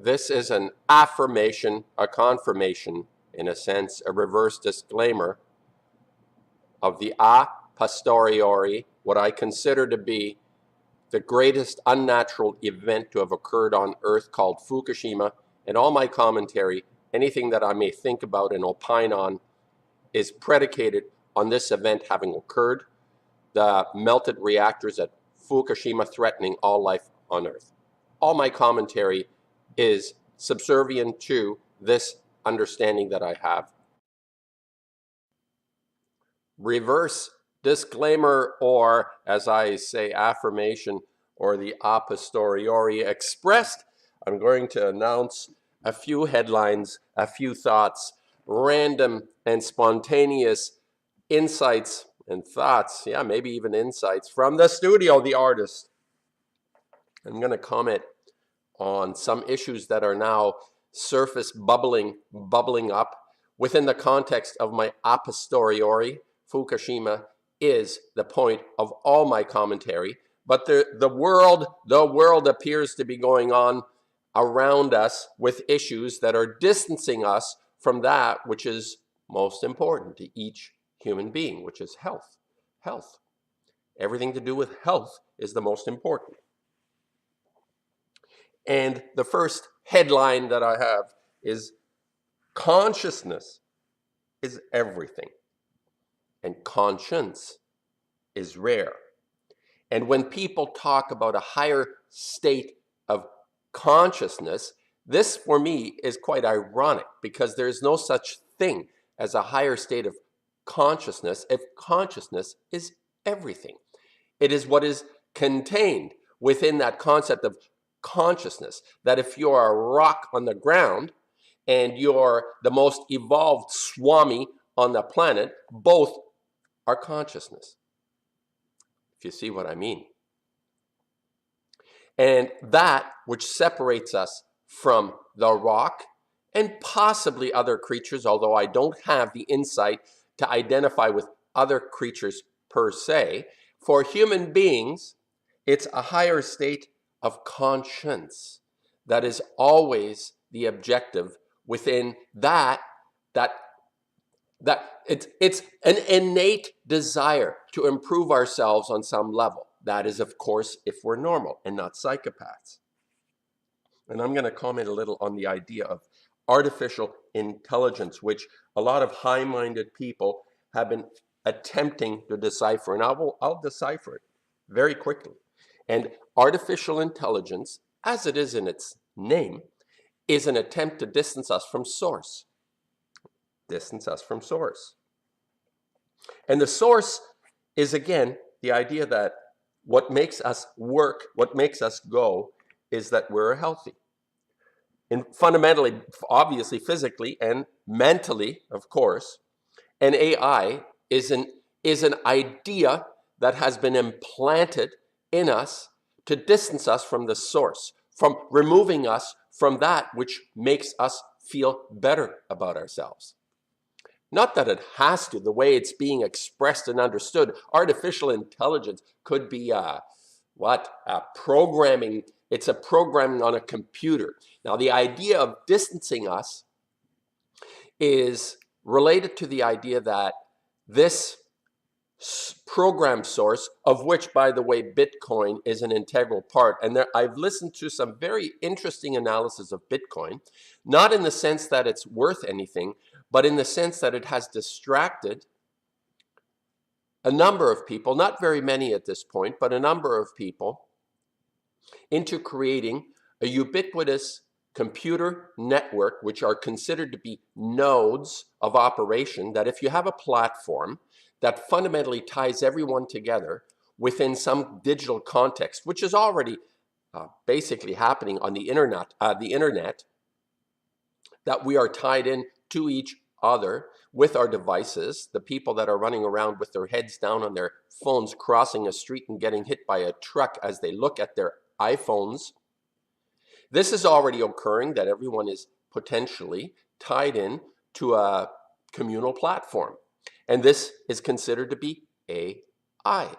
This is an affirmation, a confirmation, in a sense, a reverse disclaimer of the a posteriori, what I consider to be the greatest unnatural event to have occurred on Earth called Fukushima. And all my commentary, anything that I may think about and opine on, is predicated on this event having occurred, the melted reactors at Fukushima threatening all life on Earth. All my commentary is subservient to this understanding that I have. Reverse disclaimer, or as I say, affirmation, or the a posteriori expressed. I'm going to announce a few headlines, a few thoughts, random and spontaneous insights and thoughts, yeah, maybe even insights from the studio, the artist. I'm going to comment on some issues that are now surface bubbling up within the context of my a posteriori. Fukushima is the point of all my commentary, but the world appears to be going on around us with issues that are distancing us from that which is most important to each human being, which is health. Health. Everything to do with health is the most important. And the first headline that I have is consciousness is everything, and conscience is rare. And when people talk about a higher state of consciousness, this for me is quite ironic, because there's no such thing as a higher state of consciousness if consciousness is everything. It is what is contained within that concept of consciousness, that if you're a rock on the ground and you're the most evolved swami on the planet, both are consciousness, if you see what I mean. And that which separates us from the rock and possibly other creatures, although I don't have the insight to identify with other creatures per se, for human beings, it's a higher state of conscience that is always the objective within that it's an innate desire to improve ourselves on some level. That is, of course, if we're normal and not psychopaths. And I'm going to comment a little on the idea of artificial intelligence, which a lot of high-minded people have been attempting to decipher, and I'll decipher it very quickly. And artificial intelligence, as it is in its name, is an attempt to distance us from source. Distance us from source. And the source is, again, the idea that what makes us work, what makes us go, is that we're healthy. And fundamentally, obviously, physically and mentally, of course. And AI is an idea that has been implanted in us to distance us from the source, from removing us from that which makes us feel better about ourselves. Not that it has to, the way it's being expressed and understood. Artificial intelligence could be programming. It's a programming on a computer. Now, the idea of distancing us is related to the idea that this program source, of which, by the way, Bitcoin is an integral part. And I've listened to some very interesting analysis of Bitcoin, not in the sense that it's worth anything, but in the sense that it has distracted a number of people, not very many at this point, but a number of people, into creating a ubiquitous computer network, which are considered to be nodes of operation, that if you have a platform that fundamentally ties everyone together within some digital context, which is already basically happening on the internet, that we are tied in to each other with our devices, the people that are running around with their heads down on their phones, crossing a street and getting hit by a truck as they look at their iPhones. This is already occurring, that everyone is potentially tied in to a communal platform. And this is considered to be AI.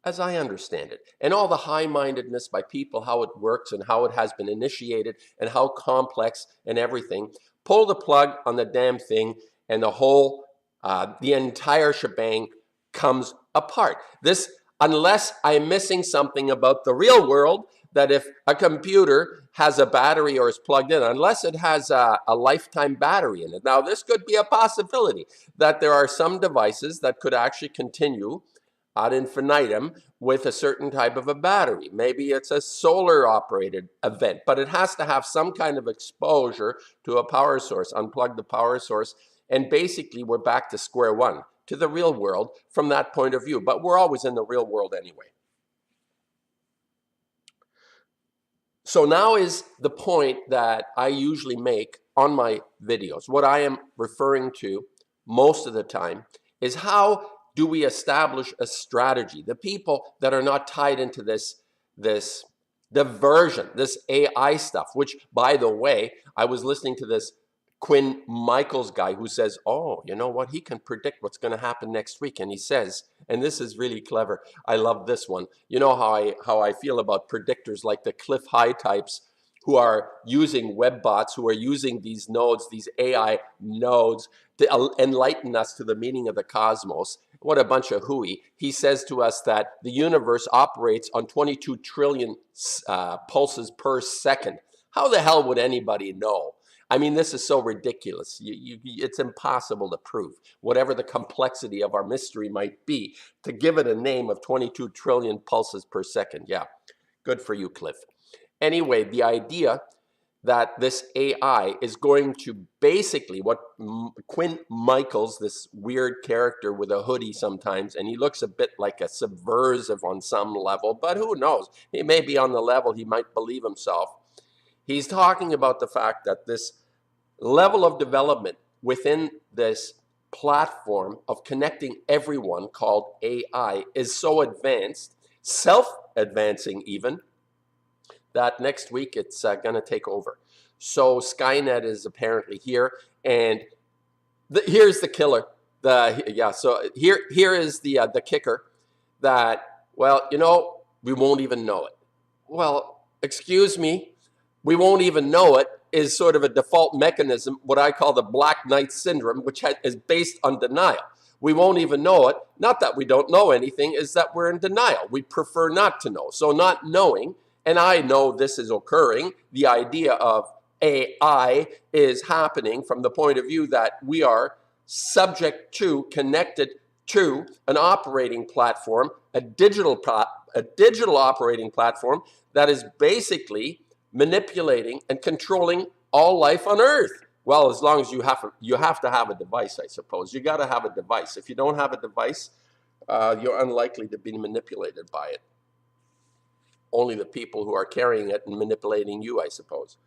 as I understand it. And all the high-mindedness by people, how it works and how it has been initiated and how complex and everything. Pull the plug on the damn thing and the entire shebang comes apart. This, unless I'm missing something about the real world, that if a computer has a battery or is plugged in, unless it has a lifetime battery in it. Now, this could be a possibility that there are some devices that could actually continue ad infinitum with a certain type of a battery. Maybe it's a solar operated event, but it has to have some kind of exposure to a power source. Unplug the power source, and basically we're back to square one, to the real world from that point of view. But we're always in the real world anyway. So now is the point that I usually make on my videos. What I am referring to most of the time is how do we establish a strategy? The people that are not tied into this diversion, this AI stuff, which, by the way, I was listening to this Quinn Michaels guy who says, oh, you know what? He can predict what's going to happen next week. And he says, and this is really clever. I love this one. You know how I feel about predictors like the Cliff High types who are using web bots, who are using these nodes, these AI nodes, to enlighten us to the meaning of the cosmos. What a bunch of hooey. He says to us that the universe operates on 22 trillion pulses per second. How the hell would anybody know? I mean, this is so ridiculous. It's impossible to prove, whatever the complexity of our mystery might be, to give it a name of 22 trillion pulses per second. Yeah, good for you, Cliff. Anyway, the idea that this AI is going to basically what Quinn Michaels, this weird character with a hoodie sometimes, and he looks a bit like a subversive on some level, but who knows? He may be on the level he might believe himself. He's talking about the fact that this level of development within this platform of connecting everyone called AI is so advanced, self-advancing even, that next week it's going to take over. So Skynet is apparently here, and here's the killer. So here is the kicker that, well, you know, we won't even know it. Well, excuse me, we won't even know it is sort of a default mechanism, what I call the Black Knight syndrome, which is based on denial. We won't even know it. Not that we don't know anything, is that we're in denial. We prefer not to know. So not knowing, and I know this is occurring, the idea of AI is happening from the point of view that we are subject to, connected to an operating platform, a digital operating platform that is basically manipulating and controlling all life on Earth. Well, as long as you have to have a device, I suppose. You got to have a device. If you don't have a device, you're unlikely to be manipulated by it. Only the people who are carrying it and manipulating you, I suppose.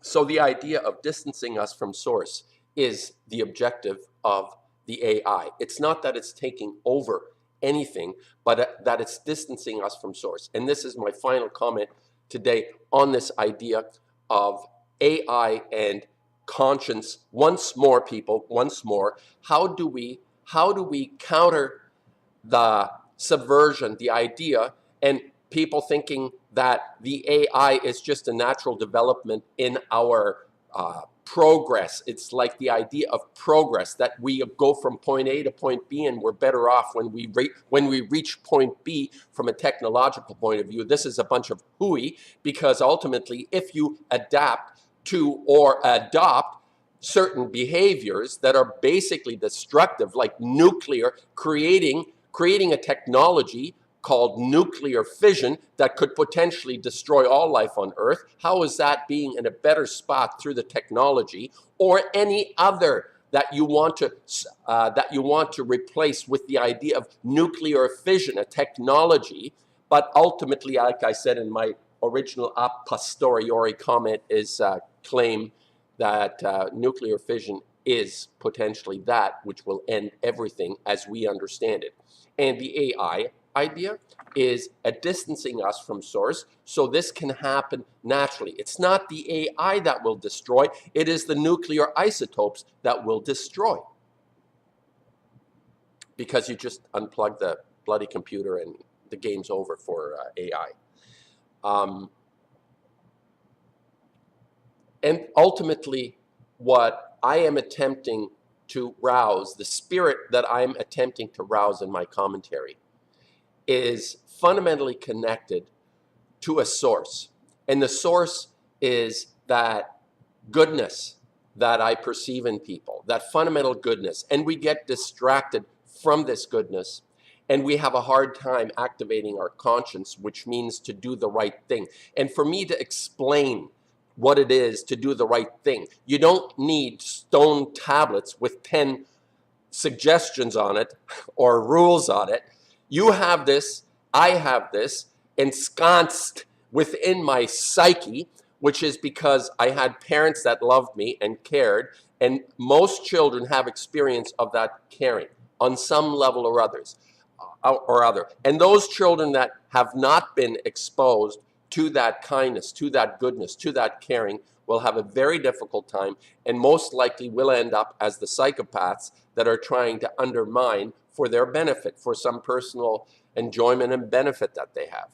So the idea of distancing us from source is the objective of the AI. It's not that it's taking over anything, but that it's distancing us from source. And this is my final comment today on this idea of AI and conscience. Once more, people, once more, how do we counter the subversion, the idea, and people thinking that the AI is just a natural development in our progress. It's like the idea of progress, that we go from point A to point B and we're better off when we reach point B from a technological point of view. This is a bunch of hooey, because ultimately if you adapt to or adopt certain behaviors that are basically destructive, like nuclear, creating a technology called nuclear fission that could potentially destroy all life on Earth. How is that being in a better spot through the technology, or any other that you want to replace with the idea of nuclear fission, a technology? But ultimately, like I said in my original a posteriori comment, is claim that nuclear fission is potentially that which will end everything as we understand it. And the AI idea is a distancing us from source, so this can happen naturally. It's not the AI that will destroy, it is the nuclear isotopes that will destroy. because you just unplug the bloody computer and the game's over for AI. And ultimately, what I am attempting to rouse, the spirit that I'm attempting to rouse in my commentary, is fundamentally connected to a source. And the source is that goodness that I perceive in people, that fundamental goodness. And we get distracted from this goodness, and we have a hard time activating our conscience, which means to do the right thing. And for me to explain what it is to do the right thing, you don't need stone tablets with 10 suggestions on it or rules on it. You have this, I have this ensconced within my psyche, which is because I had parents that loved me and cared, and most children have experience of that caring on some level or other. And those children that have not been exposed to that kindness, to that goodness, to that caring, will have a very difficult time, and most likely will end up as the psychopaths that are trying to undermine for their benefit, for some personal enjoyment and benefit that they have.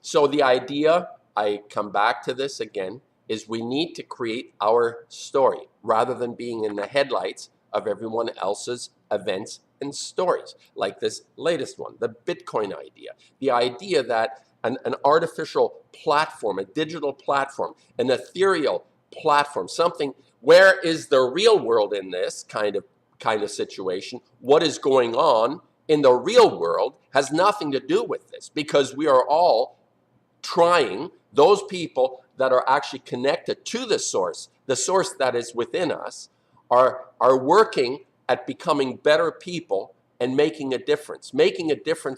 So the idea, I come back to this again, is we need to create our story rather than being in the headlights of everyone else's events and stories, like this latest one, the Bitcoin idea. The idea that an artificial platform, a digital platform, an ethereal platform, something, where is the real world in this kind of situation? What is going on in the real world has nothing to do with this, because we are all trying, those people that are actually connected to the source that is within us, are working at becoming better people and making a difference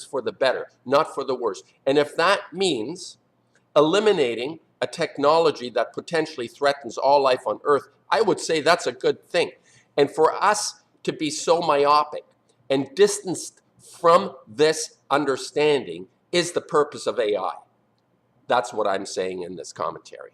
for the better, not for the worse. And if that means eliminating a technology that potentially threatens all life on Earth, I would say that's a good thing. And for us to be so myopic and distanced from this understanding is the purpose of AI. That's what I'm saying in this commentary.